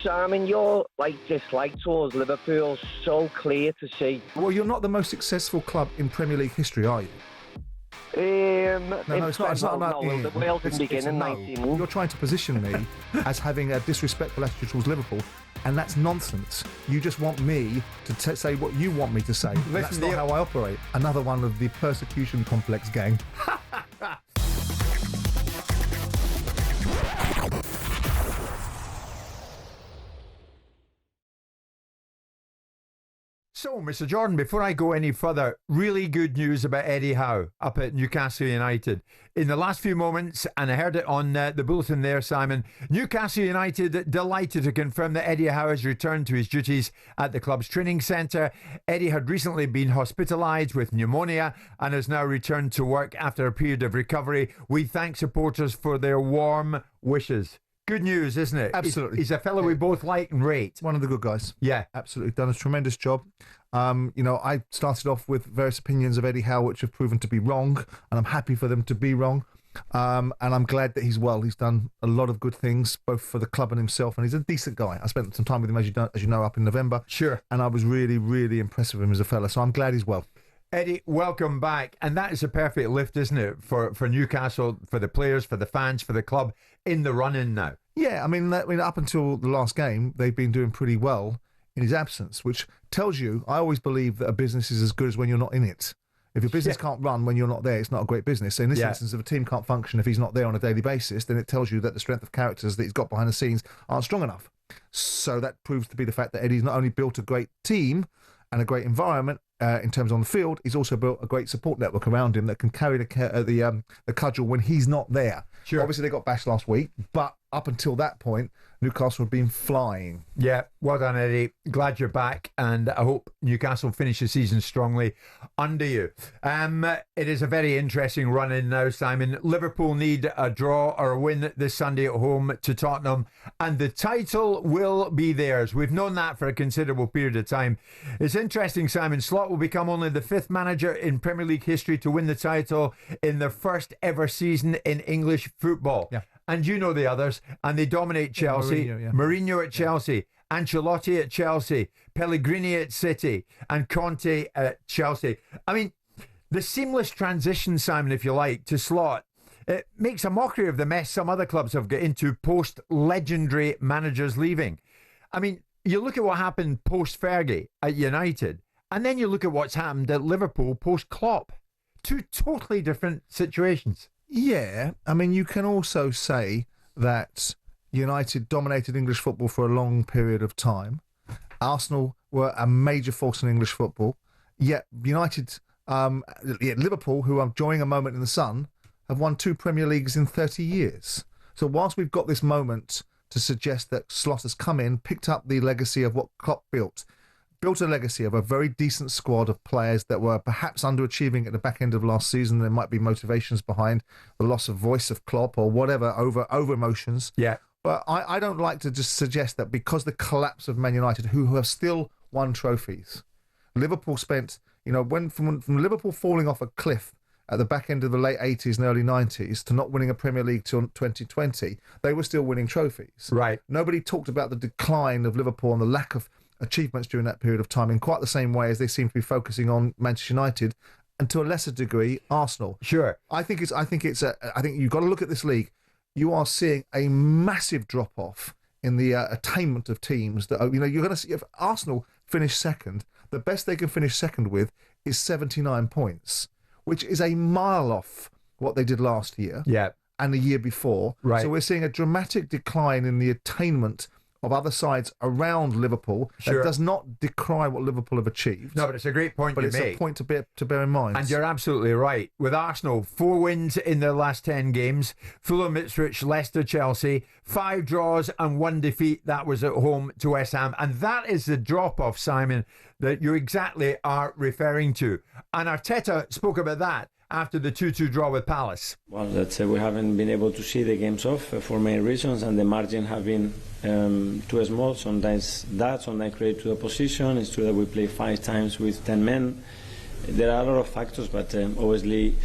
Simon, your dislike towards Liverpool so clear to see. Well, you're not the most successful club in Premier League history, are you? No, it's not. The Wales didn't begin in 19. You're trying to position me as having a disrespectful attitude towards Liverpool, and that's nonsense. You just want me to say what you want me to say. That's not how I operate. Another one of the persecution complex gang. So, Mr. Jordan, before I go any further, really good news about Eddie Howe up at Newcastle United. In the last few moments, and I heard it on the bulletin there, Simon, Newcastle United delighted to confirm that Eddie Howe has returned to his duties at the club's training centre. Eddie had recently been hospitalised with pneumonia and has now returned to work after a period of recovery. We thank supporters for their warm wishes. Good news, isn't it? Absolutely. He's a fellow we both like and rate. One of the good guys. Yeah. Absolutely. Done a tremendous job. I started off with various opinions of Eddie Howe, which have proven to be wrong, and I'm happy for them to be wrong. And I'm glad that he's well. He's done a lot of good things, both for the club and himself, and he's a decent guy. I spent some time with him, as you know, up in November. Sure. And I was really, really impressed with him as a fella, so I'm glad he's well. Eddie, welcome back. And that is a perfect lift, isn't it, for Newcastle, for the players, for the fans, for the club, in the run-in now. Yeah, I mean, up until the last game, they've been doing pretty well in his absence, which tells you, I always believe that a business is as good as when you're not in it. If your business can't run when you're not there, it's not a great business. So in this instance, if a team can't function if he's not there on a daily basis, then it tells you that the strength of characters that he's got behind the scenes aren't strong enough. So that proves to be the fact that Eddie's not only built a great team and a great environment in terms on the field, he's also built a great support network around him that can carry the cudgel when he's not there. Sure. Obviously, they got bashed last week, but up until that point, Newcastle have been flying. Yeah, well done, Eddie. Glad you're back, and I hope Newcastle finish the season strongly under you. It is a very interesting run-in now, Simon. Liverpool need a draw or a win this Sunday at home to Tottenham, and the title will be theirs. We've known that for a considerable period of time. It's interesting, Simon. Slot will become only the fifth manager in Premier League history to win the title in their first ever season in English football. Yeah. And you know the others, and they dominate Chelsea. Mourinho at Chelsea, Ancelotti at Chelsea, Pellegrini at City, and Conte at Chelsea. I mean, the seamless transition, Simon, if you like, to Slot, it makes a mockery of the mess some other clubs have got into post-legendary managers leaving. I mean, you look at what happened post-Fergie at United, and then you look at what's happened at Liverpool post-Klopp. Two totally different situations. Yeah, I mean, you can also say that United dominated English football for a long period of time. Arsenal were a major force in English football. Yet Liverpool, who are enjoying a moment in the sun, have won 2 Premier Leagues in 30 years. So whilst we've got this moment to suggest that Slot has come in, picked up the legacy of what Klopp built a legacy of a very decent squad of players that were perhaps underachieving at the back end of last season. There might be motivations behind the loss of voice of Klopp or whatever, over emotions. Yeah. But I don't like to just suggest that because the collapse of Man United, who have still won trophies, Liverpool spent, from Liverpool falling off a cliff at the back end of the late 80s and early 90s to not winning a Premier League till 2020, they were still winning trophies. Right. Nobody talked about the decline of Liverpool and the lack of achievements during that period of time in quite the same way as they seem to be focusing on Manchester United and to a lesser degree Arsenal. Sure. I think you've got to look at this league. You are seeing a massive drop off in the attainment of teams that you're going to see. If Arsenal finish second, the best they can finish second with is 79 points, which is a mile off what they did last year. Yeah. And the year before. Right. So we're seeing a dramatic decline in the attainment of other sides around Liverpool. Sure. That does not decry what Liverpool have achieved. No, but it's a great point you make. But it's a point to bear in mind. And you're absolutely right. With Arsenal, 4 wins in their last 10 games. Fulham, Ipswich, Leicester, Chelsea. 5 draws and 1 defeat. That was at home to West Ham. And that is the drop-off, Simon, that you exactly are referring to. And Arteta spoke about that after the 2-2 draw with Palace. Well, that's we haven't been able to see the games off for many reasons, and the margin have been too small. Sometimes create to the position. It's true that we play 5 times with 10 men. There are a lot of factors, but obviously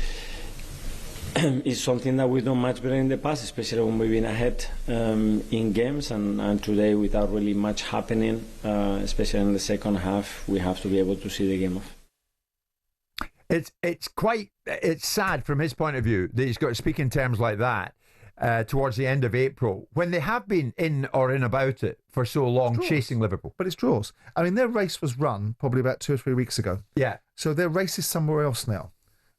is something that we've done much better in the past, especially when we've been ahead in games. And today, without really much happening, especially in the second half, we have to be able to see the game off. It's sad from his point of view that he's got to speak in terms like that towards the end of April when they have been in about it for so long, chasing Liverpool. But it's draws. I mean, their race was run probably about 2 or 3 weeks ago. Yeah. So their race is somewhere else now.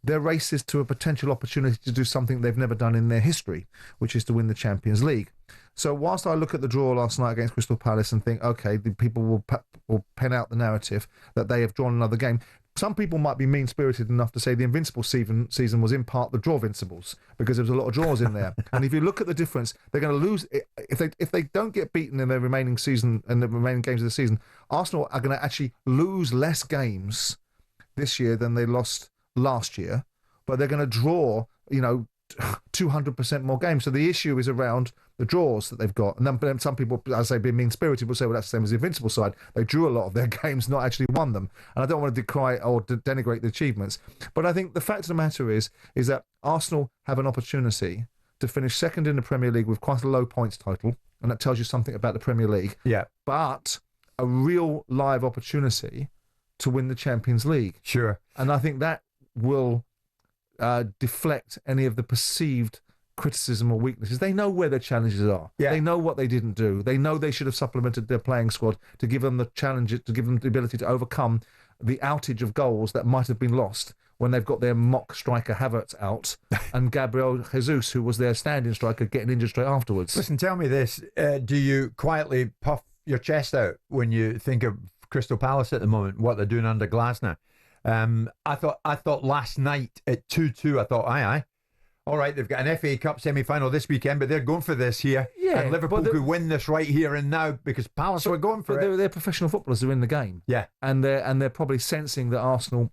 Their race is to a potential opportunity to do something they've never done in their history, which is to win the Champions League. So whilst I look at the draw last night against Crystal Palace and think, okay, the people will pen out the narrative that they have drawn another game, some people might be mean-spirited enough to say the Invincible season was in part the draw-vincibles because there was a lot of draws in there. And if you look at the difference, they're going to lose if they don't get beaten in their remaining season and the remaining games of the season. Arsenal are going to actually lose less games this year than they lost last year, but they're going to draw, 200% more games. So the issue is around the draws that they've got. And then some people, as I say, being mean-spirited, will say, well, that's the same as the Invincible side. They drew a lot of their games, not actually won them. And I don't want to decry or denigrate the achievements. But I think the fact of the matter is that Arsenal have an opportunity to finish second in the Premier League with quite a low points total. And that tells you something about the Premier League. Yeah. But a real live opportunity to win the Champions League. Sure. And I think that will deflect any of the perceived criticism or weaknesses. They know where their challenges are. Yeah. They know what they didn't do. They know they should have supplemented their playing squad to give them the challenge, to give them the ability to overcome the outage of goals that might have been lost when they've got their mock striker Havertz out and Gabriel Jesus, who was their standing striker, getting injured straight afterwards. Listen, tell me this. Do you quietly puff your chest out when you think of Crystal Palace at the moment, what they're doing under Glasner? I thought last night at 2-2, I thought, aye. All right, they've got an FA Cup semi-final this weekend, but they're going for this here. Yeah, and Liverpool could win this right here and now because Palace were going for it. They're professional footballers who are in the game. Yeah. And they're probably sensing that Arsenal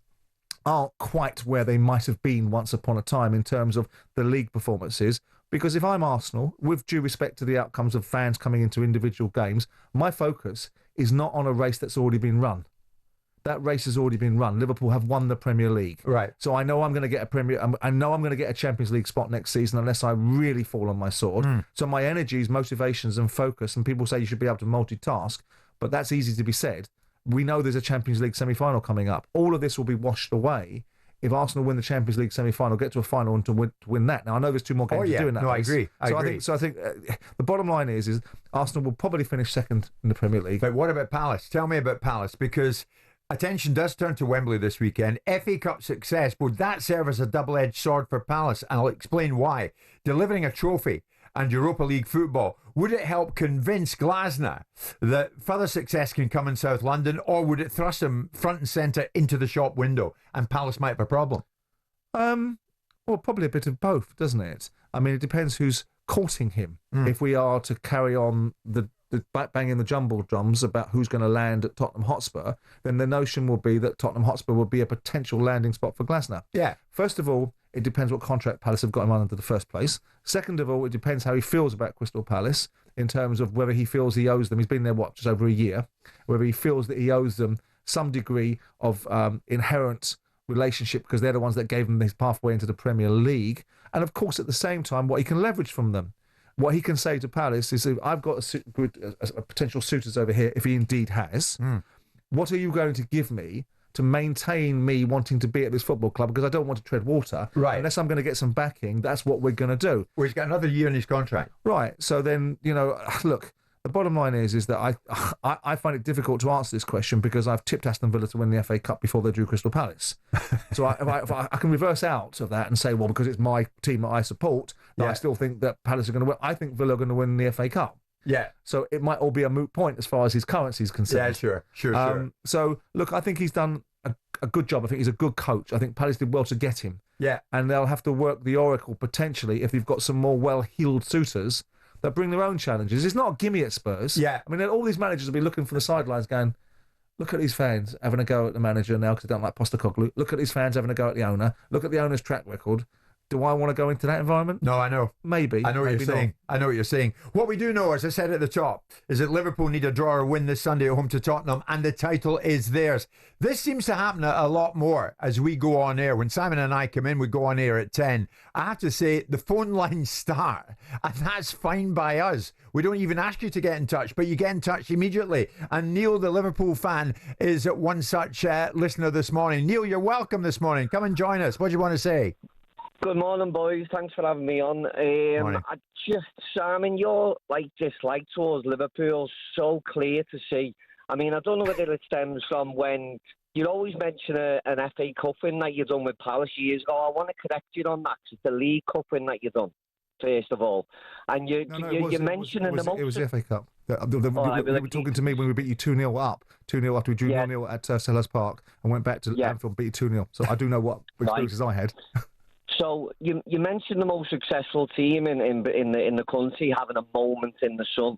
aren't quite where they might have been once upon a time in terms of the league performances. Because if I'm Arsenal, with due respect to the outcomes of fans coming into individual games, my focus is not on a race that's already been run. That race has already been run. Liverpool have won the Premier League. Right. So I know I'm going to get a Champions League spot next season unless I really fall on my sword. So my energies, motivations and focus, and people say you should be able to multitask, but that's easy to be said. We know there's a Champions League semi-final coming up. All of this will be washed away if Arsenal win the Champions League semi-final, get to a final and to win that. Now, I know there's 2 more games to do in that race. I agree. I think the bottom line is Arsenal will probably finish second in the Premier League. But what about Palace? Tell me about Palace, because attention does turn to Wembley this weekend. FA Cup success, would that serve as a double-edged sword for Palace? And I'll explain why. Delivering a trophy and Europa League football, would it help convince Glasner that further success can come in South London, or would it thrust him front and centre into the shop window and Palace might have a problem? Well, probably a bit of both, doesn't it? I mean, it depends who's courting him. If we are to carry on the banging the jumble drums about who's going to land at Tottenham Hotspur, then the notion will be that Tottenham Hotspur will be a potential landing spot for Glasner. Yeah. First of all, it depends what contract Palace have got him under the first place. Second of all, it depends how he feels about Crystal Palace in terms of whether he feels he owes them. He's been there, just over a year. Whether he feels that he owes them some degree of inherent relationship because they're the ones that gave him his pathway into the Premier League. And of course, at the same time, what he can leverage from them. What he can say to Palace is, I've got a potential suitors over here, if he indeed has. What are you going to give me to maintain me wanting to be at this football club? Because I don't want to tread water. Right. Unless I'm going to get some backing, that's what we're going to do. Well, he's got another year in his contract. Right. So then, look, the bottom line is that I find it difficult to answer this question because I've tipped Aston Villa to win the FA Cup before they drew Crystal Palace. So if I can reverse out of that and say, well, because it's my team that I support, that I still think that Palace are going to win. I think Villa are going to win the FA Cup. Yeah. So it might all be a moot point as far as his currency is concerned. Yeah, sure. So, look, I think he's done a good job. I think he's a good coach. I think Palace did well to get him. Yeah. And they'll have to work the oracle potentially if they've got some more well-heeled suitors that bring their own challenges. It's not a gimme at Spurs. Yeah. I mean, all these managers will be looking from the sidelines going, look at these fans having a go at the manager now because they don't like Postecoglou. Look at these fans having a go at the owner. Look at the owner's track record. Do I want to go into that environment? No, I know. Maybe. I know what maybe you're saying. I know what you're saying. What we do know, as I said at the top, is that Liverpool need a draw or win this Sunday at home to Tottenham, and the title is theirs. This seems to happen a lot more as we go on air. When Simon and I come in, we go on air at 10. I have to say, the phone lines start, and that's fine by us. We don't even ask you to get in touch, but you get in touch immediately. And Neil, the Liverpool fan, is one such listener this morning. Neil, you're welcome this morning. Come and join us. What do you want to say? Good morning, boys. Thanks for having me on. Simon, your dislike towards Liverpool so clear to see. I mean, I don't know whether it stems from when you always mention an FA Cup win that you done with Palace years ago. I want to correct you on that. It's the League Cup win that you done, first of all. And you mentioned in the most... It was the FA Cup. You were talking to me when we beat you 2-0 up. 2-0 after we drew 0-0 at Selhurst Park and went back to Anfield, beat you 2-0. So I do know what experiences I had. So you mentioned the most successful team in the country having a moment in the sun.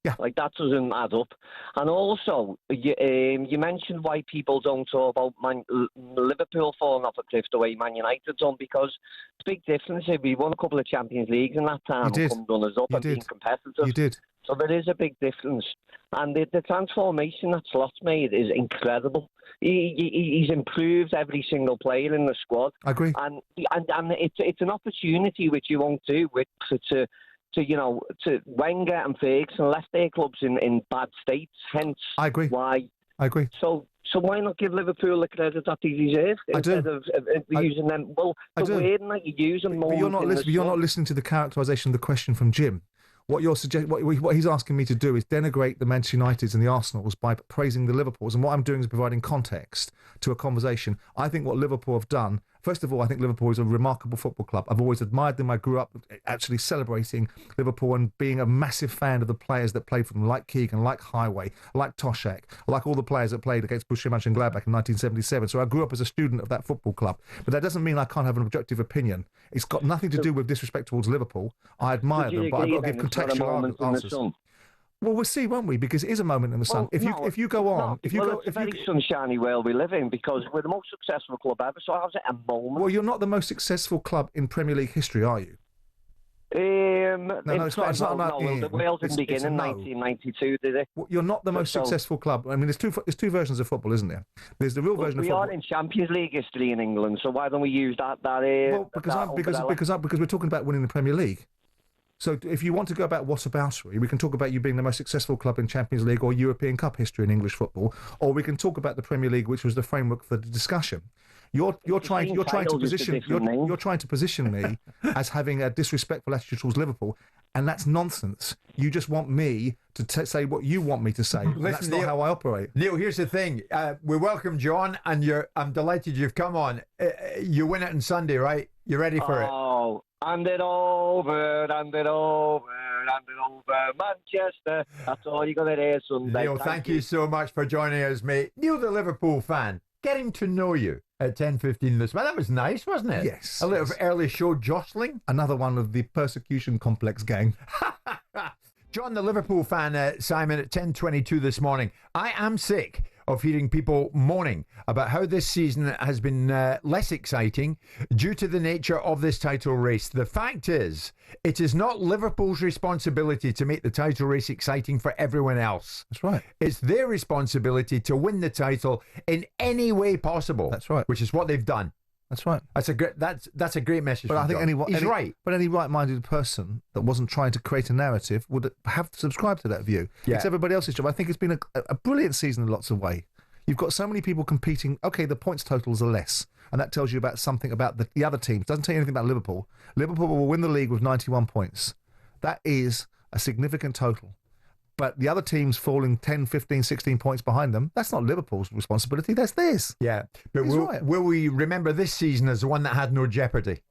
Yeah, that doesn't add up. And also, you mentioned why people don't talk about Liverpool falling off a cliff the way Man United done, because it's a big difference. We won a couple of Champions Leagues in that time and come runners up and being competitive. You did. So there is a big difference. And the transformation that Slott's made is incredible. He's improved every single player in the squad. I agree. And it's an opportunity which you won't do to Wenger and Ferguson left their clubs in bad states. Hence, I agree. Why? I agree. So why not give Liverpool the credit that they deserve instead of using them? Well, the wording that you use them more. But you're not listening to the characterisation of the question from Jim. What he's asking me to do is denigrate the Manchester Uniteds and the Arsenals by praising the Liverpools, and what I'm doing is providing context to a conversation. I think what Liverpool have done, first of all, I think Liverpool is a remarkable football club. I've always admired them. I grew up actually celebrating Liverpool and being a massive fan of the players that played for them, like Keegan, like Highway, like Toshak, like all the players that played against Borussia Mönchengladbach in 1977. So I grew up as a student of that football club. But that doesn't mean I can't have an objective opinion. It's got nothing to do with disrespect towards Liverpool. I admire them, but I've got to give contextual answers. Well, we'll see, won't we? Because it is a moment in the sun. It's a very sunshiny world we live in, because we're the most successful club ever. So how's it a moment? Well, you're not the most successful club in Premier League history, are you? No, it's not. The Wales didn't begin in 1992, did it? Well, you're not the most successful club. I mean, there's two versions of football, isn't there? There's the real version of football. We are in Champions League history in England, so why don't we use that? Because we're talking about winning the Premier League. So if you want to go about whataboutery, we can talk about you being the most successful club in Champions League or European Cup history in English football, or we can talk about the Premier League, which was the framework for the discussion. You're trying to position me as having a disrespectful attitude towards Liverpool, and that's nonsense. You just want me to say what you want me to say. Listen, that's not how I operate. Neil, here's the thing. We welcome John, and I'm delighted you've come on. You win it on Sunday, right? You ready for it? Oh, hand it over, Manchester. That's all you're going to hear Sunday. Neil, thank you so much for joining us, mate. Neil, the Liverpool fan, getting to know you at 10:15 this morning. That was nice, wasn't it? Yes. A little early show jostling. Another one of the persecution complex gang. John, the Liverpool fan, Simon, at 10:22 this morning. I am sick of hearing people moaning about how this season has been less exciting due to the nature of this title race. The fact is, it is not Liverpool's responsibility to make the title race exciting for everyone else. That's right. It's their responsibility to win the title in any way possible. That's right. Which is what they've done. That's right. That's a great message. But I think he's right. But any right-minded person that wasn't trying to create a narrative would have subscribed to that view. Yeah. It's everybody else's job. I think it's been a brilliant season in lots of ways. You've got so many people competing. Okay, the points totals are less, and that tells you about something about the other teams. Doesn't tell you anything about Liverpool. Liverpool will win the league with 91 points. That is a significant total. But the other teams falling 10, 15, 16 points behind them, that's not Liverpool's responsibility, that's theirs. Yeah, but will we remember this season as the one that had no jeopardy?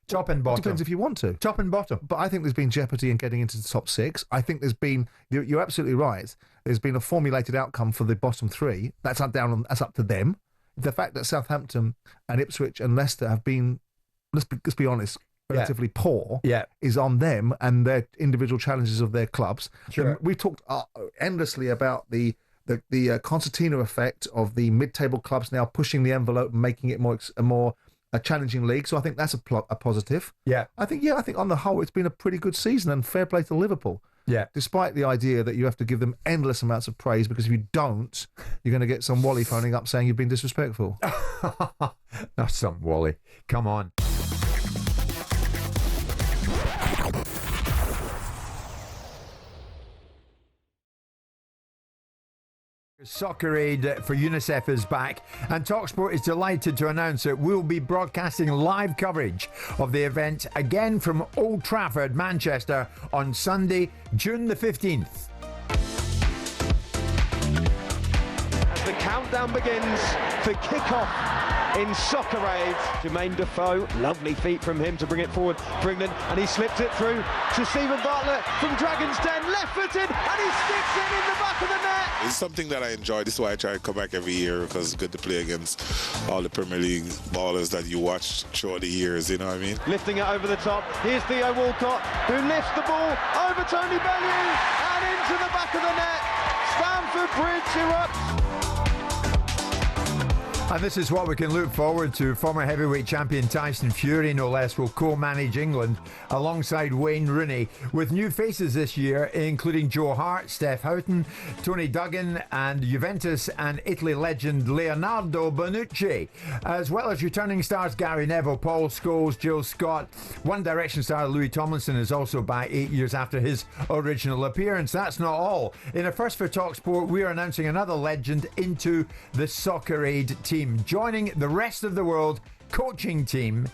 Top and bottom. Depends if you want to. Top and bottom. But I think there's been jeopardy in getting into the top six. I think there's been, you're absolutely right, there's been a formulated outcome for the bottom three. That's up to them. The fact that Southampton and Ipswich and Leicester have been, let's be honest, relatively poor is on them and their individual challenges of their clubs. Sure. We talked endlessly about the concertina effect of the mid-table clubs now pushing the envelope and making it more a challenging league, so I think that's a positive. Yeah. I think on the whole, it's been a pretty good season, and fair play to Liverpool. Yeah. Despite the idea that you have to give them endless amounts of praise, because if you don't, you're going to get some Wally phoning up saying you've been disrespectful. That's some Wally. Come on. Soccer Aid for UNICEF is back, and talkSPORT is delighted to announce that we'll be broadcasting live coverage of the event again from Old Trafford, Manchester, on Sunday, June the 15th. As the countdown begins for kick-off in Soccer Aid, Jermaine Defoe, lovely feet from him to bring it forward for England, and he slips it through to Stephen Bartlett from Dragon's Den, left-footed, and he sticks it in the back of the net. It's something that I enjoy. This is why I try to come back every year, because it's good to play against all the Premier League ballers that you watch throughout the years, you know what I mean? Lifting it over the top, here's Theo Walcott, who lifts the ball over Tony Bellew and into the back of the net. Stamford Bridge erupts. And this is what we can look forward to. Former heavyweight champion Tyson Fury, no less, will co-manage England alongside Wayne Rooney, with new faces this year, including Joe Hart, Steph Houghton, Tony Duggan, and Juventus and Italy legend Leonardo Bonucci, as well as returning stars Gary Neville, Paul Scholes, Jill Scott. One Direction star Louis Tomlinson is also back 8 years after his original appearance. That's not all. In a first for talkSPORT, we are announcing another legend into the Soccer Aid team, joining the rest of the world coaching team.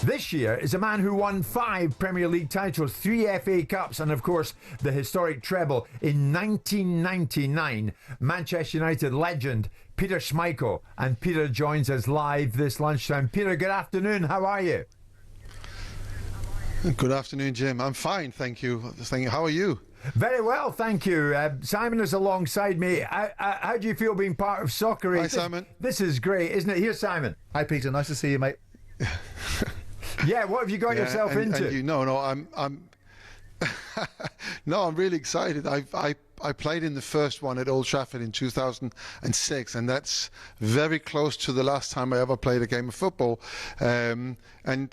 This year is a man who won 5 Premier League titles, 3 FA Cups, and of course the historic treble in 1999. Manchester United legend Peter Schmeichel, and Peter joins us live this lunchtime. Peter, good afternoon. How are you? Good afternoon, Jim. I'm fine, thank you. How are you? Very well, thank you. Simon is alongside me. How do you feel being part of Soccer Aid? Hi, Simon. This is great, isn't it? Here's Simon. Hi, Peter. Nice to see you, mate. Yeah, what have you got yourself into? I'm really excited. I played in the first one at Old Trafford in 2006, and that's very close to the last time I ever played a game of football. And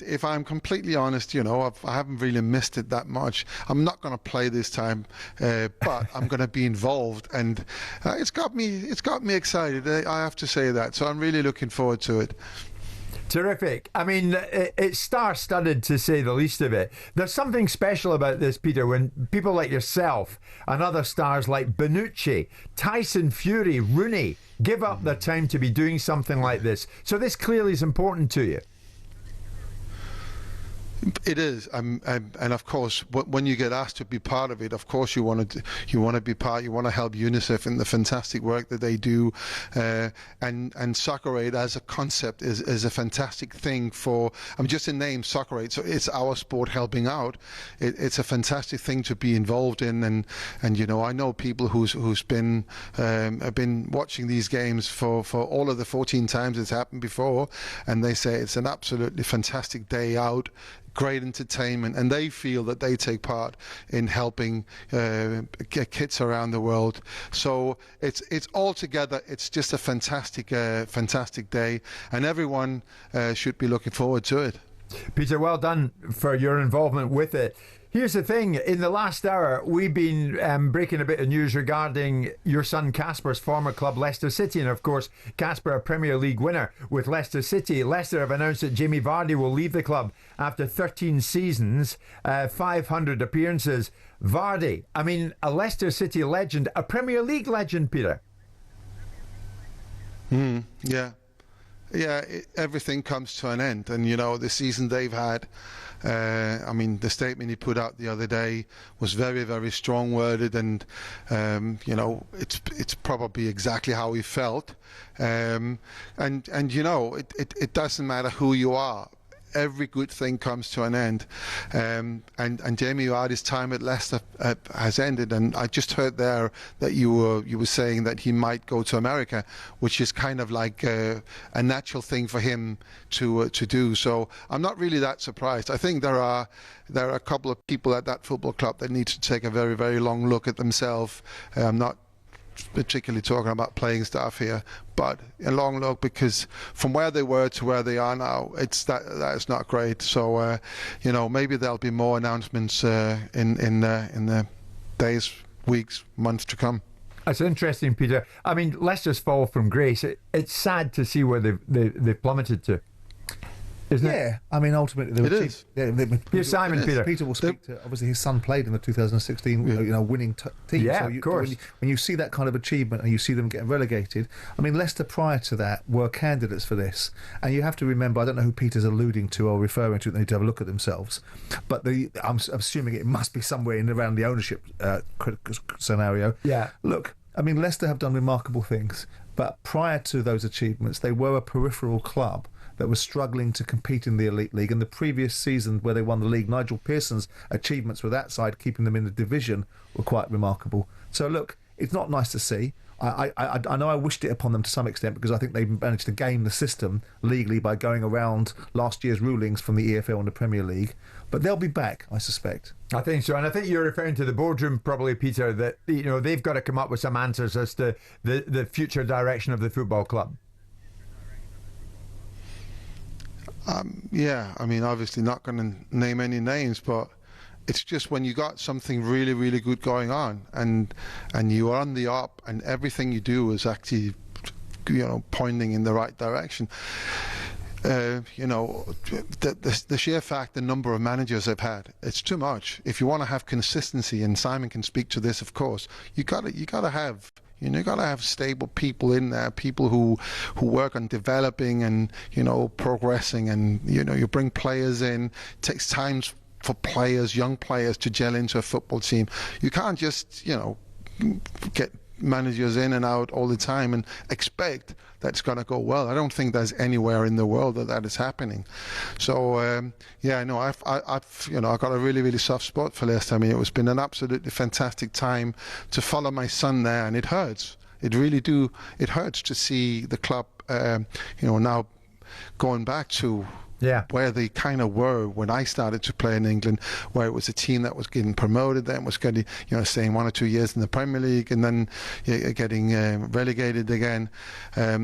if I'm completely honest, I haven't really missed it that much. I'm not going to play this time, but I'm going to be involved, and it's got me excited. I have to say that. So I'm really looking forward to it. Terrific. I mean, it's star-studded to say the least of it. There's something special about this, Peter, when people like yourself and other stars like Bonucci, Tyson Fury, Rooney give up their time to be doing something like this. So this clearly is important to you. It is, and of course, when you get asked to be part of it, of course you want to be part. You want to help UNICEF in the fantastic work that they do, and Soccer Aid as a concept is a fantastic thing for. I'm just a name, Soccer Aid, so it's our sport helping out. It's a fantastic thing to be involved in, and I know people who's been have been watching these games for all of the 14 times it's happened before, and they say it's an absolutely fantastic day out. Great entertainment, and they feel that they take part in helping kids around the world. So it's all together. It's just a fantastic day, and everyone should be looking forward to it. Peter, well done for your involvement with it. Here's the thing, in the last hour we've been breaking a bit of news regarding your son Casper's former club Leicester City, and of course Casper, a Premier League winner with Leicester City. Leicester have announced that Jamie Vardy will leave the club after 13 seasons, 500 appearances. Vardy, I mean, a Leicester City legend, a Premier League legend, Peter. Yeah, everything comes to an end, and the season they've had. The statement he put out the other day was very, very strong worded, and it's probably exactly how he felt. It doesn't matter who you are. Every good thing comes to an end, and Jamie Vardy's time at Leicester has ended. And I just heard there that you were saying that he might go to America, which is kind of like a natural thing for him to do. So I'm not really that surprised. I think there are a couple of people at that football club that need to take a very, very long look at themselves. I'm not particularly talking about playing staff here, but a long look, because from where they were to where they are now, that is not great. So maybe there'll be more announcements in the days, weeks, months to come. That's interesting, Peter. I mean, Leicester's fall from grace. It's sad to see where they've plummeted to. Isn't it? Yeah, I mean, ultimately, they were cheap. Yeah, here's Simon, Peter. Peter will speak to, obviously, his son played in the 2016 winning team. Yeah, so of course. When you see that kind of achievement and you see them getting relegated, I mean, Leicester prior to that were candidates for this. And you have to remember, I don't know who Peter's alluding to or referring to, they need to have a look at themselves. But I'm assuming it must be somewhere in around the ownership scenario. Yeah. Look, I mean, Leicester have done remarkable things. But prior to those achievements, they were a peripheral club that was struggling to compete in the Elite League. And the previous season where they won the league, Nigel Pearson's achievements with that side, keeping them in the division, were quite remarkable. So look, it's not nice to see. I know I wished it upon them to some extent, because I think they managed to game the system legally by going around last year's rulings from the EFL and the Premier League. But they'll be back, I suspect. I think so, and I think you're referring to the boardroom probably, Peter, that they've got to come up with some answers as to the future direction of the football club. Yeah, I mean, obviously not going to name any names, but it's just when you got something really, really good going on, and you are on the up, and everything you do is actually, pointing in the right direction. The sheer fact, the number of managers they've had, it's too much. If you want to have consistency, and Simon can speak to this, of course, you got to have. You got to have stable people in there, people who work on developing and progressing, and you bring players in. It takes time for young players, to gel into a football team. You can't just get managers in and out all the time and expect that's going to go well. I don't think there's anywhere in the world that is happening. So I've got a really, really soft spot for Leicester. I mean, it's been an absolutely fantastic time to follow my son there, and it hurts. It really do. It hurts to see the club, now going back to where they kind of were when I started to play in England, where it was a team that was getting promoted, then was getting, staying 1 or 2 years in the Premier League, and then getting relegated again.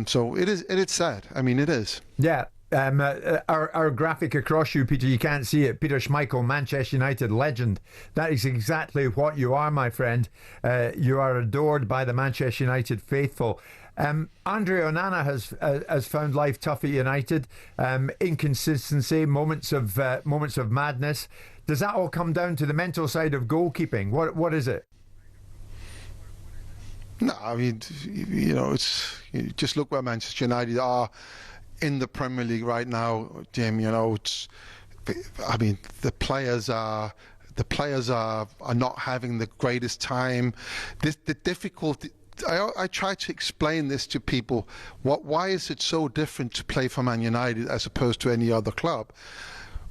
So it is sad. I mean, it is. Yeah. Our graphic across you, Peter, you can't see it. Peter Schmeichel, Manchester United legend. That is exactly what you are, my friend. You are adored by the Manchester United faithful. Andre Onana has found life tough at United. Inconsistency, moments of madness. Does that all come down to the mental side of goalkeeping? What is it? No, I mean, it's just look where Manchester United are in the Premier League right now, Jim. I mean, the players are not having the greatest time. The difficulty. I try to explain this to people. Why is it so different to play for Man United as opposed to any other club?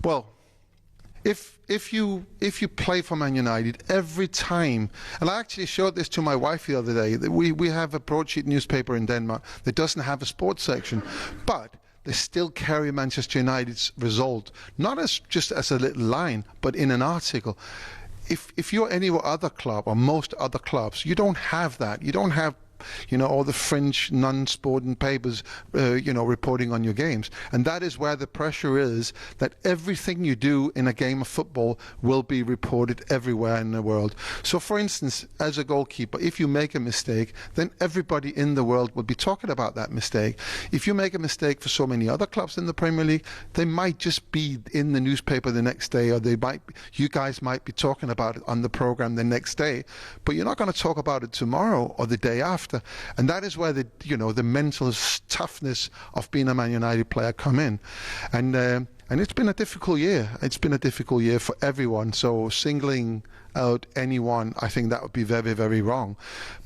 Well, if you play for Man United every time, and I actually showed this to my wife the other day. We have a broadsheet newspaper in Denmark that doesn't have a sports section, but they still carry Manchester United's result, not just as a little line, but in an article. If you're any other club, or most other clubs, you don't have that. You don't have all the fringe non-sporting papers, reporting on your games. And that is where the pressure is, that everything you do in a game of football will be reported everywhere in the world. So, for instance, as a goalkeeper, if you make a mistake, then everybody in the world will be talking about that mistake. If you make a mistake for so many other clubs in the Premier League, they might just be in the newspaper the next day, or you guys might be talking about it on the program the next day, but you're not going to talk about it tomorrow or the day after. And that is where the mental toughness of being a Man United player come in. And it's been a difficult year. It's been a difficult year for everyone. So singling out anyone, I think that would be very, very wrong.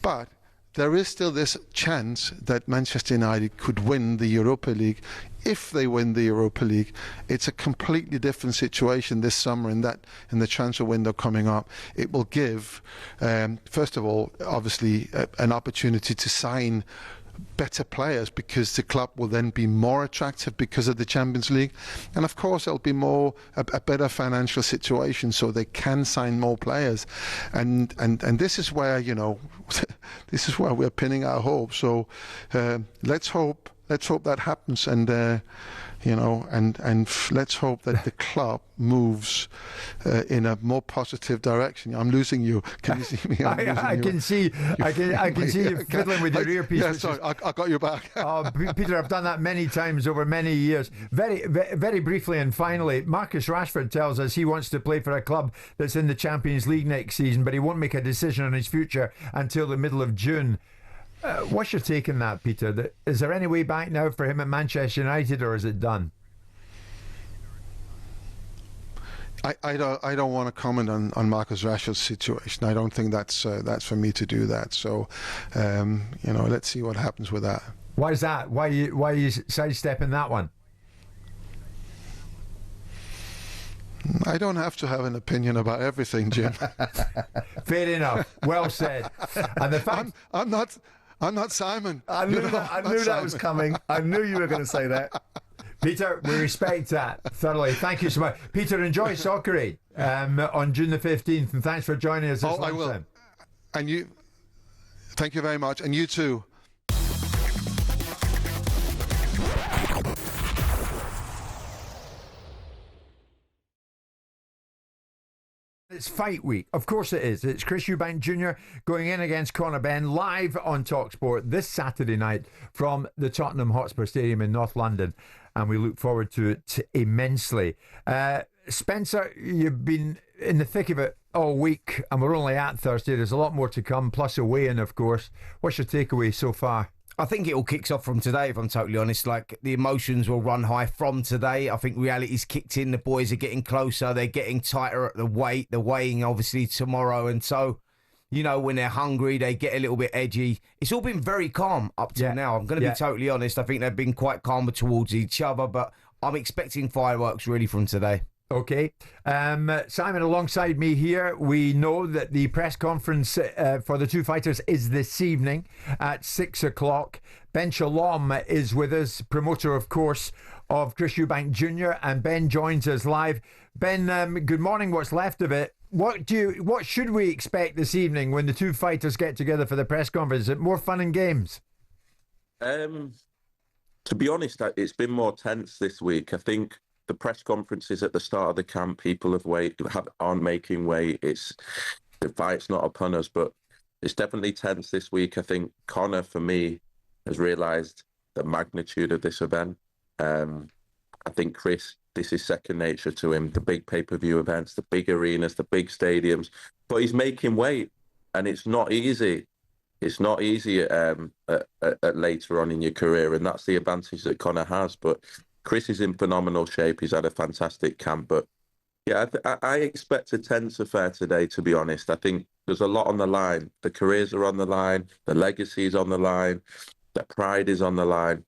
But there is still this chance that Manchester United could win the Europa League. If they win the Europa League, it's a completely different situation this summer in the transfer window coming up. It will give, first of all, obviously, an opportunity to sign better players, because the club will then be more attractive because of the Champions League, and of course it'll be a better financial situation, so they can sign more players, and this is where this is where we're pinning our hopes. So let's hope that happens, and let's hope that the club moves in a more positive direction. I'm losing you. Can you see me? I can see you fiddling with your earpiece. Yeah, sorry, I got you back. Oh, Peter, I've done that many times over many years. Very, very briefly and finally, Marcus Rashford tells us he wants to play for a club that's in the Champions League next season, but he won't make a decision on his future until the middle of June. What's your take on that, Peter? Is there any way back now for him at Manchester United, or is it done? I don't want to comment on Marcus Rashford's situation. I don't think that's for me to do that. So, let's see what happens with that. Why is that? Why are you sidestepping that one? I don't have to have an opinion about everything, Jim. Fair enough. Well said. And the fact I'm not Simon. I knew that was coming. I knew you were going to say that. Peter, we respect that thoroughly. Thank you so much. Peter, enjoy Soccer Aid on June the 15th, and thanks for joining us this lunchtime. I will. And you, thank you very much, and you too. It's fight week. Of course it is. It's Chris Eubank Jr. going in against Conor Benn live on talkSPORT this Saturday night from the Tottenham Hotspur Stadium in North London, and we look forward to it immensely. Spencer, you've been in the thick of it all week, and we're only at Thursday. There's a lot more to come, plus a weigh-in, of course. What's your takeaway so far? I think it all kicks off from today, if I'm totally honest. Like, the emotions will run high from today. I think reality's kicked in. The boys are getting closer. They're getting tighter at the weight. The weighing, obviously, tomorrow. And so, when they're hungry, they get a little bit edgy. It's all been very calm up till now. I'm going to be totally honest. I think they've been quite calmer towards each other, but I'm expecting fireworks really from today. Okay. Simon, alongside me here, we know that the press conference for the two fighters is this evening at 6 o'clock. Ben Shalom is with us, promoter, of course, of Chris Eubank Jr., and Ben joins us live. Ben, good morning, what's left of it. What should we expect this evening when the two fighters get together for the press conference? Is it more fun and games? To be honest, it's been more tense this week. I think the press conferences at the start of the camp, people aren't making weight. The fight's not upon us, but it's definitely tense this week. I think Conor, for me, has realised the magnitude of this event. I think Chris, this is second nature to him. The big pay-per-view events, the big arenas, the big stadiums, but he's making weight, and it's not easy. It's not easy at later on in your career, and that's the advantage that Conor has. But Chris is in phenomenal shape. He's had a fantastic camp. But yeah, I expect a tense affair today, to be honest. I think there's a lot on the line. The careers are on the line. The legacy is on the line. The pride is on the line.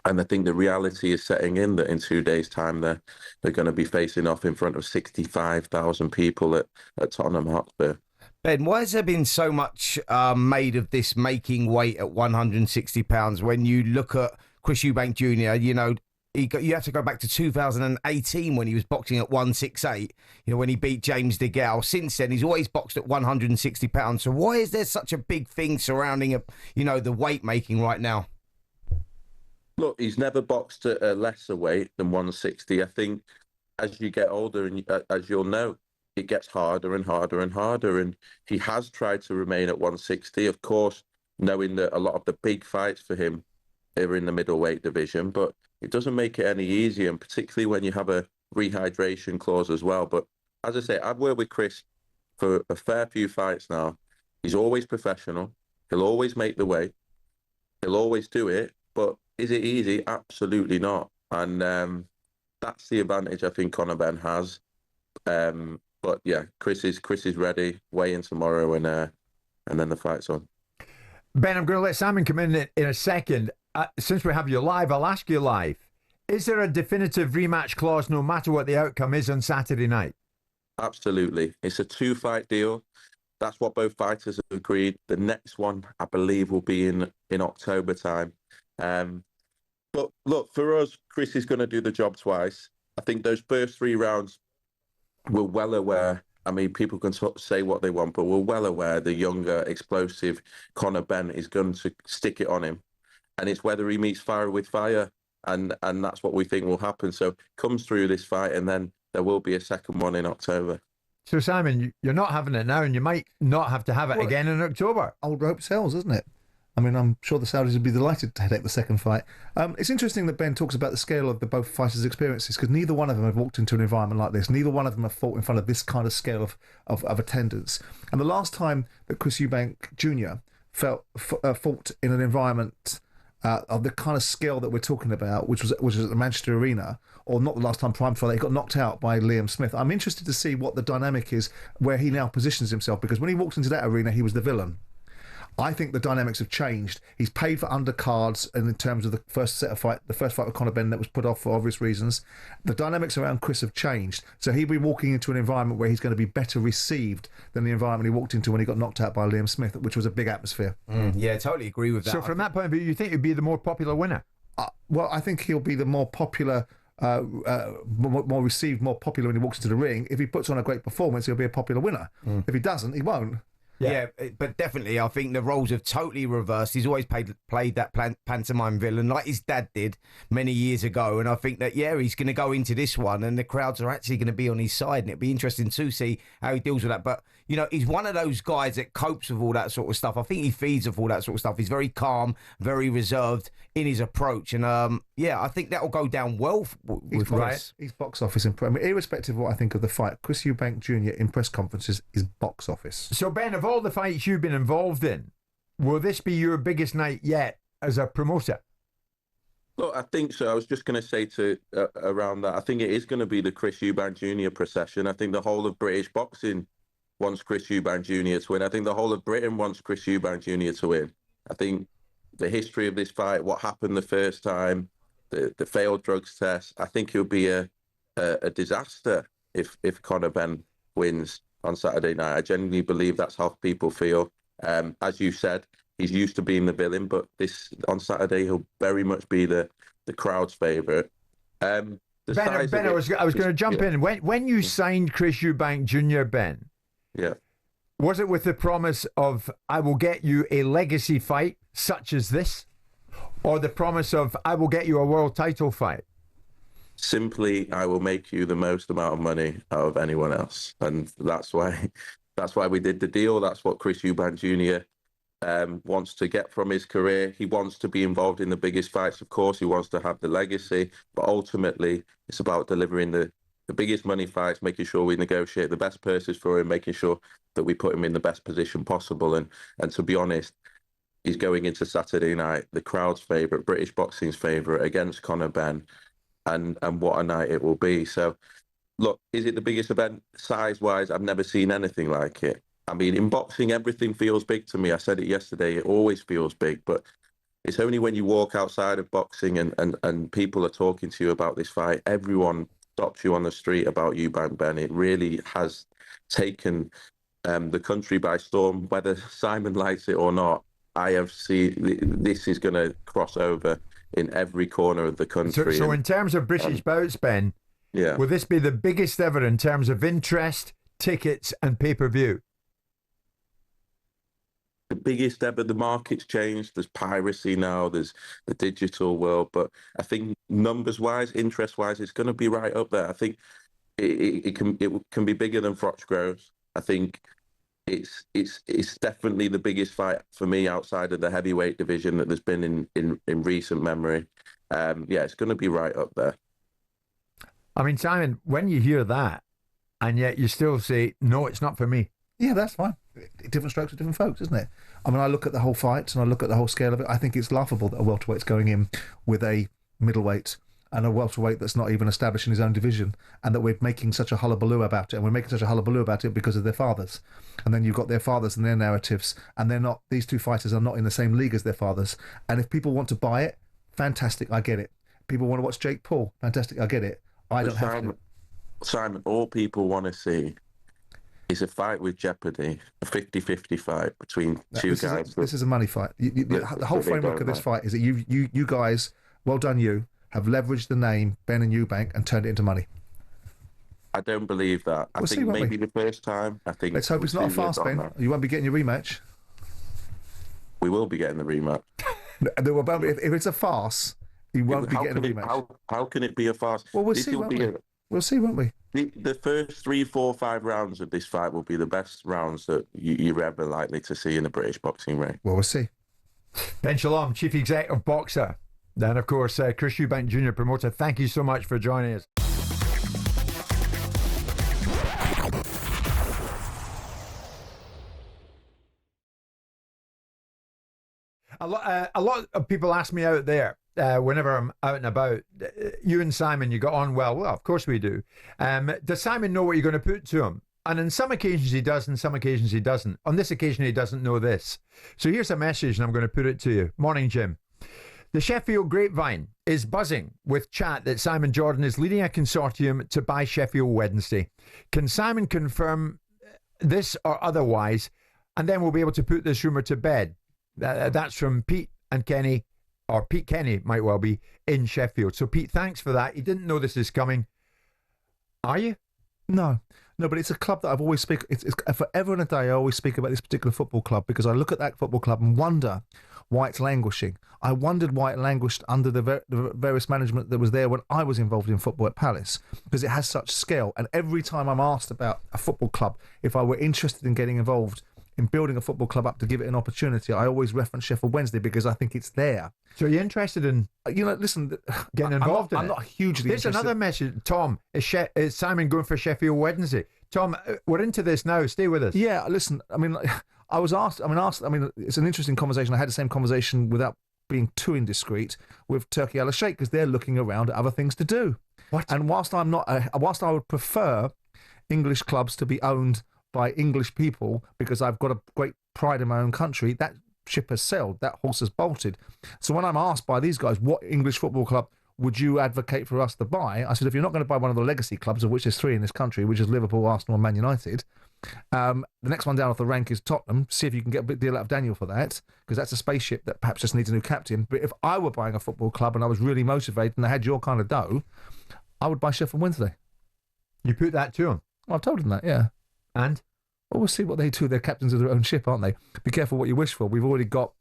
And I think the reality is setting in that in 2 days' time, they're going to be facing off in front of 65,000 people at Tottenham Hotspur. Ben, why has there been so much made of this making weight at 160 pounds when you look at Chris Eubank Jr., you have to go back to 2018 when he was boxing at 168, when he beat James DeGale. Since then, he's always boxed at 160 pounds. So why is there such a big thing surrounding, the weight making right now? Look, he's never boxed at a lesser weight than 160. I think as you get older, and as you'll know, it gets harder and harder and harder. And he has tried to remain at 160, of course, knowing that a lot of the big fights for him are in the middleweight division. But it doesn't make it any easier, and particularly when you have a rehydration clause as well. But as I say, I've worked with Chris for a fair few fights now. He's always professional. He'll always make the weight. He'll always do it. But is it easy? Absolutely not. And that's the advantage I think Conor Benn has. But yeah, Chris is ready. Weigh in tomorrow, and then the fight's on. Ben, I'm going to let Simon come in a second. Since we have you live, I'll ask you live. Is there a definitive rematch clause no matter what the outcome is on Saturday night? Absolutely. It's a 2-fight deal. that's what both fighters have agreed. The next one, I believe, will be in October time. But look, for us, Chris is going to do the job twice. I think those first 3 rounds, we're well aware. I mean, people can say what they want, but we're well aware the younger, explosive Conor Benn is going to stick it on him. And it's whether he meets fire with fire. And that's what we think will happen. So comes through this fight, and then there will be a second one in October. So, Simon, you're not having it now, and you might not have to have it again in October. Old rope sells, isn't it? I mean, I'm sure the Saudis would be delighted to take the second fight. It's interesting that Ben talks about the scale of the both fighters' experiences, because neither one of them have walked into an environment like this. Neither one of them have fought in front of this kind of scale of attendance. And the last time that Chris Eubank Jr. fought in an environment of the kind of scale that we're talking about, which was at the Manchester Arena, or not the last time Prime Friday, he got knocked out by Liam Smith. I'm interested to see what the dynamic is, where he now positions himself, because when he walked into that arena, he was the villain. I think the dynamics have changed. He's paid for undercards, and in terms of the first fight with Conor Benn that was put off for obvious reasons, the dynamics around Chris have changed. So he'll be walking into an environment where he's going to be better received than the environment he walked into when he got knocked out by Liam Smith, which was a big atmosphere. Yeah, totally agree with that. So from that point of view, you think he'd be the more popular winner? Well, I think he'll be the more popular, more received, more popular when he walks into the ring. If he puts on a great performance, he'll be a popular winner. If he doesn't, he won't. Yeah, but definitely, I think the roles have totally reversed. He's always played that pantomime villain like his dad did many years ago. And I think that, he's going to go into this one and the crowds are actually going to be on his side. And it'll be interesting to see how he deals with that. But, he's one of those guys that copes with all that sort of stuff. I think he feeds off all that sort of stuff. He's very calm, very reserved in his approach. And, I think that will go down well with Chris. He's box office. Irrespective of what I think of the fight, Chris Eubank Jr. in press conferences is box office. So, Ben, of all the fights you've been involved in, will this be your biggest night yet as a promoter? Look, I think so. I was just going to say around that, I think it is going to be the Chris Eubank Jr. procession. I think the whole of British boxing wants Chris Eubank Jr. to win. I think the whole of Britain wants Chris Eubank Jr. to win. I think the history of this fight, what happened the first time, the failed drugs test, I think it'll be a disaster if Conor Benn wins on Saturday night. I genuinely believe that's how people feel. As you said, he's used to being the villain, but on Saturday he'll very much be the crowd's favourite. Ben, I was going to jump in. When you signed Chris Eubank Jr., Ben, was it with the promise of, I will get you a legacy fight such as this, or the promise of, I will get you a world title fight? Simply, I will make you the most amount of money out of anyone else, and that's why we did the deal. That's what Chris Eubank Jr. Wants to get from his career. He wants to be involved in the biggest fights, of course. He wants to have the legacy, but ultimately, it's about delivering the biggest money fights, making sure we negotiate the best purses for him, making sure that we put him in the best position possible. And to be honest, he's going into Saturday night, the crowd's favourite, British boxing's favourite, against Conor Benn. And what a night it will be. So, look, is it the biggest event size-wise? I've never seen anything like it. I mean, in boxing, everything feels big to me. I said it yesterday, it always feels big. But it's only when you walk outside of boxing and people are talking to you about this fight, everyone stops you on the street about Eubank Benn. It really has taken the country by storm. Whether Simon likes it or not, I have seen this is going to cross over in every corner of the country. So in terms of British bouts, Ben, will this be the biggest ever in terms of interest, tickets and pay-per-view? The biggest ever. The market's changed. There's piracy now. There's the digital world. But I think numbers-wise, interest-wise, it's going to be right up there. I think it can be bigger than Frochgroves. I think it's definitely the biggest fight for me outside of the heavyweight division that there's been in recent memory. It's going to be right up there. I mean, Simon, when you hear that, and yet you still say, no, it's not for me. Yeah, that's fine. Different strokes for different folks, isn't it? I mean, I look at the whole fight and I look at the whole scale of it. I think it's laughable that a welterweight's going in with a middleweight and a welterweight that's not even established in his own division, and that we're making such a hullabaloo about it. And we're making such a hullabaloo about it because of their fathers. And then you've got their fathers and their narratives, and these two fighters are not in the same league as their fathers. And if people want to buy it, fantastic, I get it. People want to watch Jake Paul, fantastic, I get it. I don't have to. Simon, all people want to see It's a fight with jeopardy, a 50-50 fight between two guys. This is a money fight. The whole framework of this fight is that you guys, well done you, have leveraged the name Ben and Eubank and turned it into money. I don't believe that. I think maybe the first time. Let's hope it's not a farce, Ben. You won't be getting your rematch. We will be getting the rematch. If it's a farce, you won't be getting a rematch. How can it be a farce? Well, we'll see, won't we? We'll see, won't we? The first 3, 4, 5 rounds of this fight will be the best rounds that you're ever likely to see in a British boxing ring. Well, we'll see. Ben Shalom, Chief Executive Boxer. Then, of course, Chris Eubank Jr., promoter. Thank you so much for joining us. A lot of people ask me out there whenever I'm out and about, you and Simon, you got on well. Well, of course we do. Does Simon know what you're going to put to him? And on some occasions he does, and some occasions he doesn't. On this occasion he doesn't know this. So here's a message, and I'm going to put it to you. Morning, Jim. The Sheffield grapevine is buzzing with chat that Simon Jordan is leading a consortium to buy Sheffield Wednesday. Can Simon confirm this or otherwise? And then we'll be able to put this rumour to bed. That's from Pete and Kenny, or Pete Kenny might well be, in Sheffield. So Pete, thanks for that. You didn't know this is coming. Are you? No, but it's a club that I've always speak. It's forever and a day. I always speak about this particular football club because I look at that football club and wonder why it's languishing. I wondered why it languished under the various management that was there when I was involved in football at Palace, because it has such scale. And every time I'm asked about a football club, if I were interested in getting involved in building a football club up to give it an opportunity, I always reference Sheffield Wednesday because I think it's there. So you're interested in, listen, getting involved in it? I'm not hugely There's interested. another message. Tom, is Simon going for Sheffield Wednesday? Tom, we're into this now. Stay with us. Yeah, listen, I mean, I was asked, it's an interesting conversation. I had the same conversation without being too indiscreet with Turkey Al Sheikh because they're looking around at other things to do. What? And whilst I would prefer English clubs to be owned by English people because I've got a great pride in my own country, that ship has sailed, that horse has bolted. So when I'm asked by these guys, what English football club would you advocate for us to buy? I said, if you're not going to buy one of the legacy clubs, of which there's 3 in this country, which is Liverpool, Arsenal and Man United, the next one down off the rank is Tottenham. See if you can get a big deal out of Daniel for that, because that's a spaceship that perhaps just needs a new captain. But if I were buying a football club and I was really motivated and I had your kind of dough, I would buy Sheffield Wednesday. You put that to him? Well, I've told him that, yeah. And? Well, we'll see what they do. They're captains of their own ship, aren't they? Be careful what you wish for. We've already got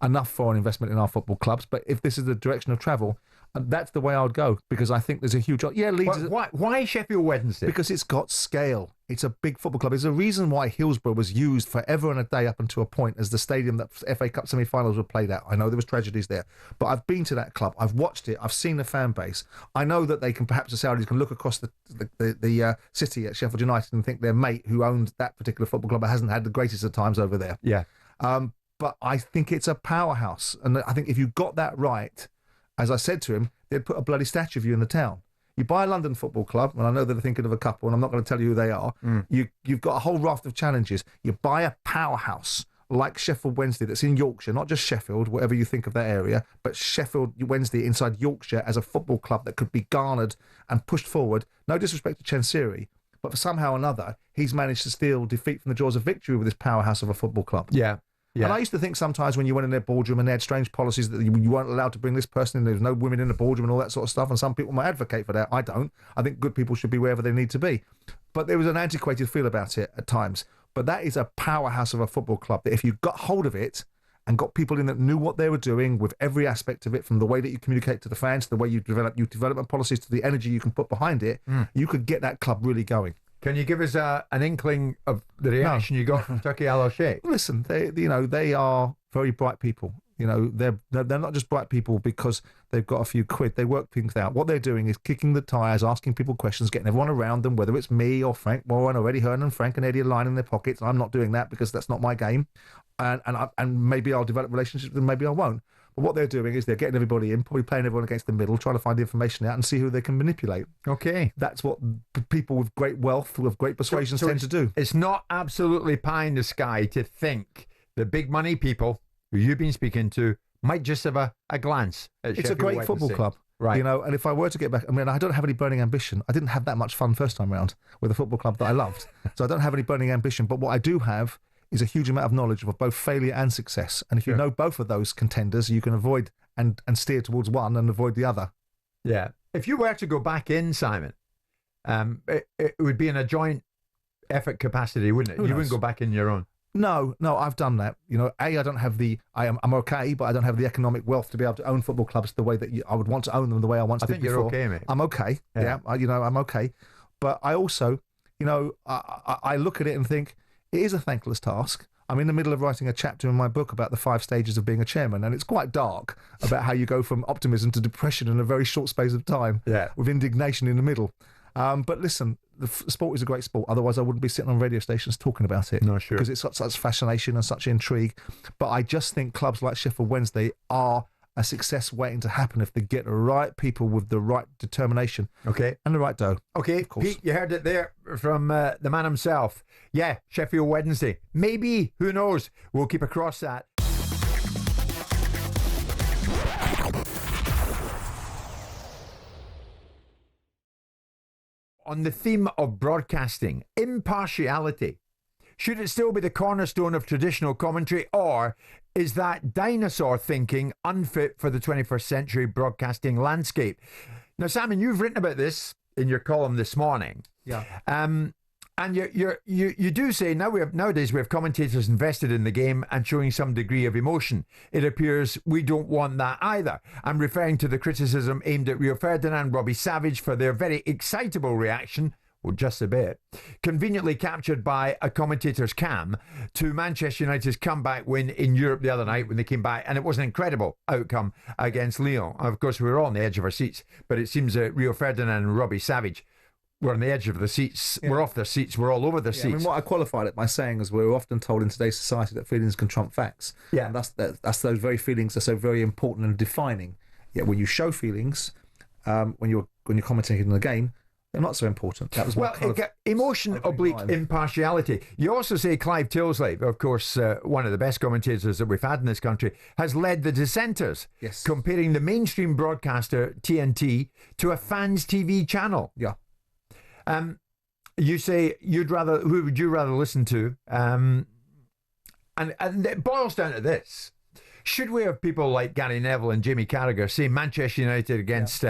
enough foreign investment in our football clubs, but if this is the direction of travel, that's the way I would go, because I think there's a huge... Yeah, Leeds... Why Sheffield Wednesday? Because it's got scale. It's a big football club. There's a reason why Hillsborough was used forever and a day up until a point as the stadium that FA Cup semi-finals were played at. I know there was tragedies there, but I've been to that club. I've watched it. I've seen the fan base. I know that they can, perhaps the Saudis can look across the city at Sheffield United and think their mate who owned that particular football club hasn't had the greatest of times over there. Yeah. But I think it's a powerhouse. And I think if you got that right, as I said to him, they'd put a bloody statue of you in the town. You buy a London football club, and I know they're thinking of a couple, and I'm not going to tell you who they are. You've got a whole raft of challenges. You buy a powerhouse like Sheffield Wednesday that's in Yorkshire, not just Sheffield, whatever you think of that area, but Sheffield Wednesday inside Yorkshire as a football club that could be garnered and pushed forward. No disrespect to Chansiri, but for somehow or another, he's managed to steal defeat from the jaws of victory with this powerhouse of a football club. Yeah. Yeah. And I used to think sometimes when you went in their boardroom and they had strange policies that you weren't allowed to bring this person in, there was no women in the boardroom and all that sort of stuff, and some people might advocate for that. I don't. I think good people should be wherever they need to be. But there was an antiquated feel about it at times. But that is a powerhouse of a football club that if you got hold of it and got people in that knew what they were doing with every aspect of it, from the way that you communicate to the fans, to the way you develop your development policies, to the energy you can put behind it, you could get that club really going. Can you give us an inkling of the reaction you got from Turkey Al Sheikh? Listen, they are very bright people. They're not just bright people because they've got a few quid. They work things out. What they're doing is kicking the tyres, asking people questions, getting everyone around them, whether it's me or Frank Warren or Eddie Hearn and Frank and Eddie are lining their pockets. I'm not doing that because that's not my game. And maybe I'll develop relationships and maybe I won't. But what they're doing is they're getting everybody in, probably playing everyone against the middle, trying to find the information out and see who they can manipulate. Okay. That's what people with great wealth, with great persuasion tend to do. It's not absolutely pie in the sky to think the big money people who you've been speaking to might just have a glance at It's a great football club. Right. You know, and if I were to get back, I mean, I don't have any burning ambition. I didn't have that much fun first time round with a football club that I loved. So I don't have any burning ambition. But what I do have is a huge amount of knowledge of both failure and success. And if you know both of those contenders, you can avoid and steer towards one and avoid the other. Yeah. If you were to go back in, Simon, it would be in a joint effort capacity, wouldn't it? You wouldn't go back in your own. No, I've done that. You know, I don't have I'm okay, but I don't have the economic wealth to be able to own football clubs the way that I would want to own them the way I once did before. You're okay, mate. I'm okay. Yeah, I'm okay. But I also, I look at it and think it is a thankless task. I'm in the middle of writing a chapter in my book about the 5 stages of being a chairman, and it's quite dark about how you go from optimism to depression in a very short space of time, with indignation in the middle. But listen, the sport is a great sport. Otherwise, I wouldn't be sitting on radio stations talking about it. No, sure. Because it's got such fascination and such intrigue. But I just think clubs like Sheffield Wednesday are a success waiting to happen if they get the right people with the right determination. Okay. And the right dough. Okay, Pete, you heard it there from the man himself. Yeah, Sheffield Wednesday. Maybe, who knows? We'll keep across that. On the theme of broadcasting, impartiality. Should it still be the cornerstone of traditional commentary, or is that dinosaur thinking unfit for the 21st century broadcasting landscape? Now, Simon, you've written about this in your column this morning. Yeah. And you do say nowadays we have commentators invested in the game and showing some degree of emotion. It appears we don't want that either. I'm referring to the criticism aimed at Rio Ferdinand and Robbie Savage for their very excitable reaction, well, just a bit, conveniently captured by a commentator's cam, to Manchester United's comeback win in Europe the other night when they came back, and it was an incredible outcome against Lyon. Of course, we were all on the edge of our seats, but it seems that Rio Ferdinand and Robbie Savage were on the edge of the seats. Yeah. We're off their seats. We're all over their seats. I mean, what I qualified it by saying is we're often told in today's society that feelings can trump facts. Yeah. And that's those very feelings are so very important and defining. Yet when you show feelings, when you're commentating in the game, they're not so important. That was emotion oblique impartiality. You also say Clive Tilsley, of course, one of the best commentators that we've had in this country, has led the dissenters, comparing the mainstream broadcaster TNT to a fans TV channel. Yeah. You say who would you rather listen to? And it boils down to this: should we have people like Gary Neville and Jamie Carragher say Manchester United against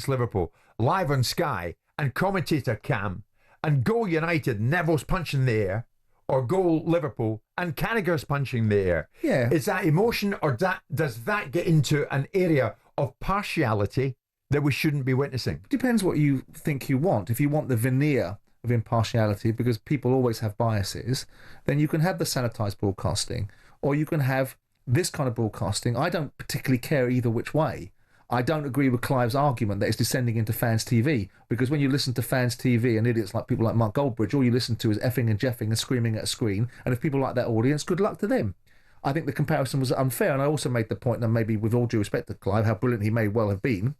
Liverpool live on Sky and commentator cam, and goal United, Neville's punching the air, or goal Liverpool and Carragher's punching the air? Yeah. Is that emotion, or does that get into an area of partiality that we shouldn't be witnessing? It depends what you think you want. If you want the veneer of impartiality, because people always have biases, then you can have the sanitised broadcasting, or you can have this kind of broadcasting. I don't particularly care either which way. I don't agree with Clive's argument that it's descending into fans TV, because when you listen to fans TV and idiots like people like Mark Goldbridge, all you listen to is effing and jeffing and screaming at a screen, and if people like that audience, good luck to them. I think the comparison was unfair, and I also made the point that maybe, with all due respect to Clive, how brilliant he may well have been,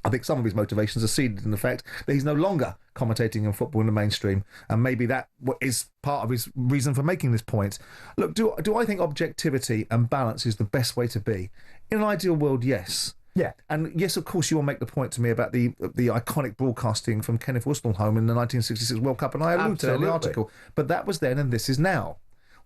I think some of his motivations are seeded in the fact that he's no longer commentating in football in the mainstream, and maybe that is part of his reason for making this point. Look, do I think objectivity and balance is the best way to be? In an ideal world, yes. Yeah. And yes, of course, you will make the point to me about the iconic broadcasting from Kenneth Woolstonehome in the 1966 World Cup, and I allude to that in the article. But that was then, and this is now.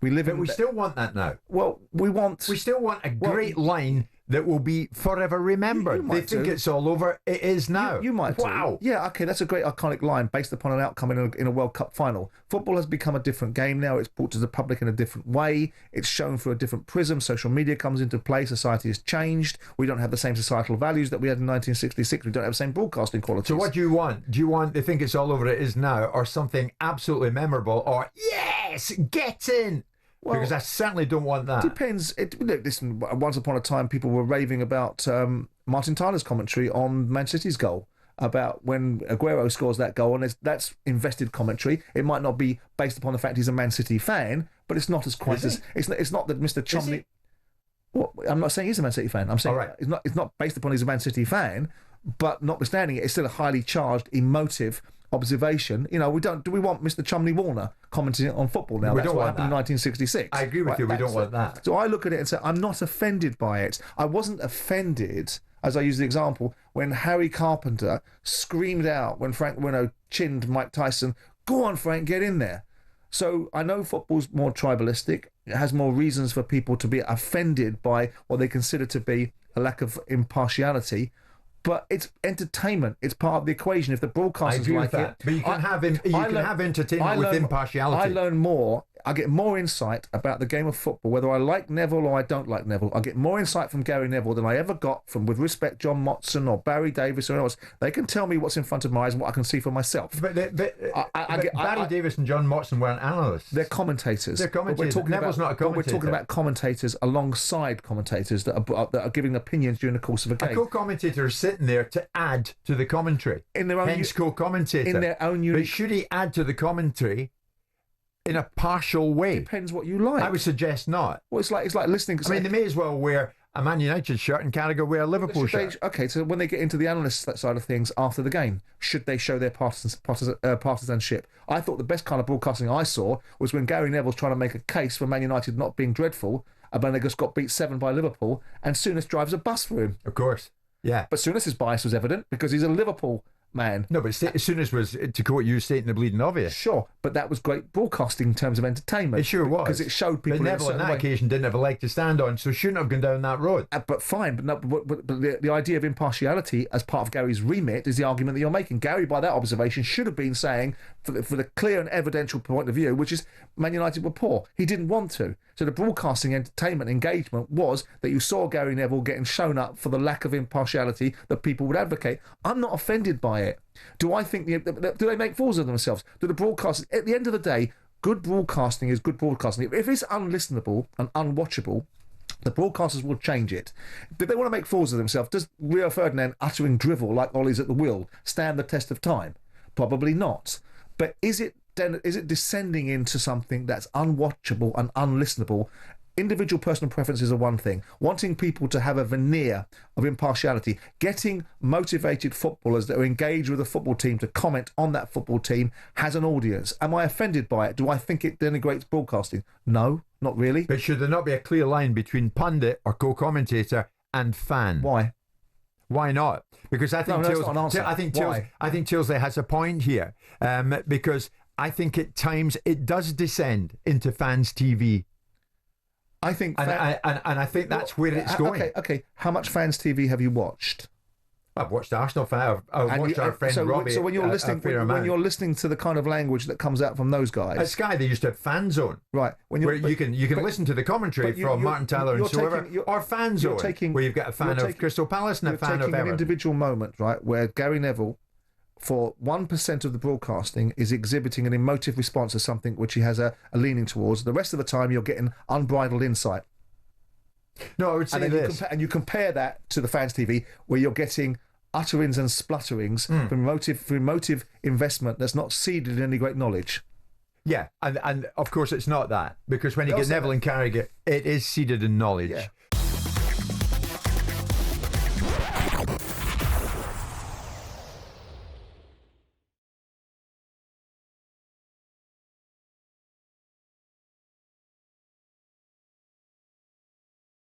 But we still want that now. Well, we still want a great line that will be forever remembered. They think it's all over. It is now. You might. Wow. Yeah, okay, that's a great iconic line based upon an outcome in a World Cup final. Football has become a different game now. It's brought to the public in a different way. It's shown through a different prism. Social media comes into play. Society has changed. We don't have the same societal values that we had in 1966. We don't have the same broadcasting quality. So what do you want? Do you want they think it's all over, it is now, or something absolutely memorable, or yes, get in? Well, because I certainly don't want that. Depends. Listen, once upon a time, people were raving about Martin Tyler's commentary on Man City's goal, about when Aguero scores that goal, and that's invested commentary. It might not be based upon the fact he's a Man City fan, but it's not as quite as it's not that Mr. Chumley. Well, I'm not saying he's a Man City fan. I'm saying it's not based upon he's a Man City fan, but notwithstanding it, it's still a highly charged, emotive observation. You know, do we want Mr. Chumley Warner commenting on football now? We That's don't what want happened that. in 1966. I agree with you. We don't want that. So I look at it and say, I'm not offended by it. I wasn't offended as I use the example, when Harry Carpenter screamed out when Frank Winnow chinned Mike Tyson, "Go on, Frank, get in there." So I know football's more tribalistic. It has more reasons for people to be offended by what they consider to be a lack of impartiality. But it's entertainment. It's part of the equation. If the broadcasters like it, but you can have entertainment with impartiality. I learn more. I get more insight about the game of football, whether I like Neville or I don't like Neville. I get more insight from Gary Neville than I ever got from, with respect, John Motson or Barry Davis or anyone else. They can tell me what's in front of my eyes and what I can see for myself. But Barry Davis and John Motson weren't analysts. They're commentators. Neville's not a commentator. We're talking about commentators alongside commentators that are giving opinions during the course of a game. A co-commentator is sitting there to add to the commentary. In their own hence co-commentator. In their own But should he add to the commentary in a partial way? Depends what you like. I would suggest not. Well, it's like listening. I mean, they may as well wear a Man United shirt and Carragher wear a Liverpool shirt. Okay, so when they get into the analyst side of things after the game, should they show their partisanship? I thought the best kind of broadcasting I saw was when Gary Neville's trying to make a case for Man United not being dreadful, when they just got beat 7 by Liverpool, and Souness drives a bus for him. Of course, yeah. But Souness's bias was evident because he's a Liverpool man. No, but Souness was, to quote you, stating the bleeding obvious. Sure, but that was great broadcasting in terms of entertainment. It sure was. Because it showed people... But Neville on that occasion didn't have a leg to stand on, so shouldn't have gone down that road. But fine, but the idea of impartiality as part of Gary's remit is the argument that you're making. Gary, by that observation, should have been saying, for the clear and evidential point of view, which is Man United were poor. He didn't want to. So the broadcasting entertainment engagement was that you saw Gary Neville getting shown up for the lack of impartiality that people would advocate. I'm not offended by it. Do I think do they make fools of themselves? Do the broadcasters, at the end of the day, good broadcasting is good broadcasting. If it's unlistenable and unwatchable, the broadcasters will change it. Do they want to make fools of themselves? Does Rio Ferdinand uttering drivel like Ollie's at the wheel stand the test of time? Probably not. But is it descending into something that's unwatchable and unlistenable? Individual personal preferences are one thing. Wanting people to have a veneer of impartiality, getting motivated footballers that are engaged with a football team to comment on that football team has an audience. Am I offended by it? Do I think it denigrates broadcasting? No, not really. But should there not be a clear line between pundit or co-commentator and fan? Why? Why not? Because I think Tilsley has a point here. Because I think at times it does descend into fans' TV. I think, and I think that's where it's going. Okay. How much fans' TV have you watched? I've watched Arsenal fan. I've watched our friend Robbie. So when you're listening to the kind of language that comes out from those guys, at Sky they used to have Fan Zone, right? Where you can listen to the commentary from Martin Tyler and so ever, or Fan Zone, where you've got a fan of Crystal Palace and a fan of Everton. You're taking an individual moment, right, where Gary Neville, for 1% of the broadcasting, is exhibiting an emotive response to something which he has a leaning towards. The rest of the time, you're getting unbridled insight. No, I would say this. You compare that to the fans' TV, where you're getting utterings and splutterings from emotive investment that's not seeded in any great knowledge. Yeah, and of course it's not that, because when you get Neville and Carragher, it is seeded in knowledge. Yeah.